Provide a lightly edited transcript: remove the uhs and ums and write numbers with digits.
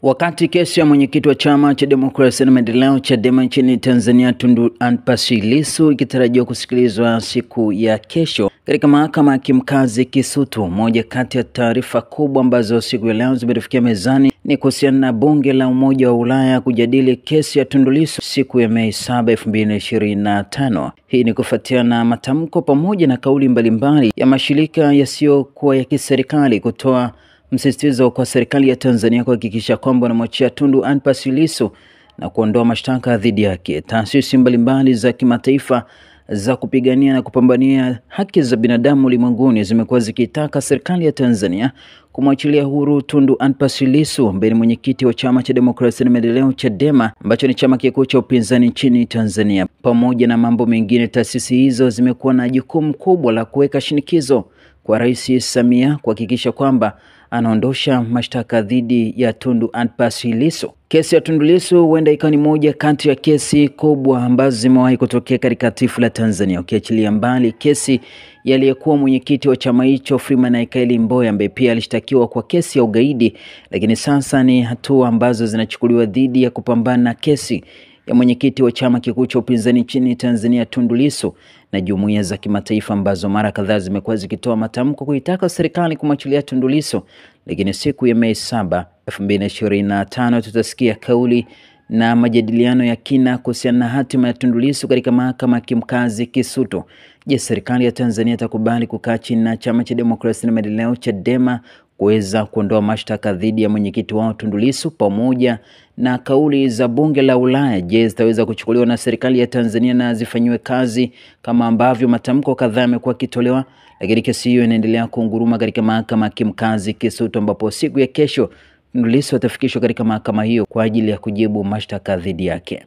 Wakati kesi ya mwenyekiti wa chama cha demokrasia na maendeleo Chadema nchini Tanzania Tundu Antipas Lissu ikitarajiwa kusikilizwa siku ya kesho katika mahakama ya kimkazi Kisutu, moja kati ya taarifa kubwa ambazo siku ya leo zimefikia mezani ni kuhusiana na bunge la Umoja wa Ulaya kujadili kesi ya Tundu Lissu siku ya Mei 7, 2025. Hii ni kufuatia na matamko pamoja na kauli mbalimbali ya mashirika yasiyokuwa ya kiserikali kutoa msisitizo kwa serikali ya Tanzania kuhakikisha kwamba wanamwachia Tundu Antipas Lissu na kuondoa mashtaka dhidi yake. Taasisi mbalimbali za kimataifa za kupigania na kupambania haki za binadamu ulimwenguni zimekuwa zikitaka serikali ya Tanzania kumwachilia huru Tundu Antipas Lissu ambaye ni mwenyekiti wa chama cha demokrasia na maendeleo Chadema ambacho ni chama kikuu cha upinzani nchini Tanzania. Pamoja na mambo mengine, taasisi hizo zimekuwa na jukumu kubwa la kuweka shinikizo kwa Rais Samia kuhakikisha kwamba anaondosha mashtaka dhidi ya Tundu Antipas Lissu. Kesi ya Tundu Lissu huenda ikawa ni moja kati ya kesi kubwa ambazo zimewahi kutokea katika taifa la Tanzania, ukiachilia mbali kesi ya aliyekuwa mwenyekiti wa chama hicho Freeman Aikaeli Mbowe ambaye pia alishtakiwa kwa kesi ya ugaidi, lakini sasa ni hatua ambazo zinachukuliwa dhidi ya kupambana na kesi ya mwenyekiti wa chama kikuu cha upinzani nchini Tanzania Tundu Lissu na jumuiya za kimataifa ambazo mara kadhaa zimekuwa zikitoa matamko kuitaka serikali kumwachilia Tundu Lissu. Lakini siku ya Mei 7, 2025 tutasikia kauli na majadiliano ya kina kuhusiana na hatima ya Tundu Lissu katika mahakama ya kimkazi Kisutu. Je, serikali ya Tanzania itakubali kukaa chini na chama cha demokrasia na maendeleo Chadema kuweza kuondoa mashtaka dhidi ya mwenyekiti wao Tundu Lissu? Pamoja na kauli za bunge la Ulaya, je, zitaweza kuchukuliwa na serikali ya Tanzania na zifanywe kazi kama ambavyo matamko kadhaa yamekuwa kitolewa? Lakini kesi hiyo inaendelea kunguruma katika mahakama ya kimkazi Kisutu, ambapo siku ya kesho Tundu Lissu atafikishwa katika mahakama hiyo kwa ajili ya kujibu mashtaka dhidi yake.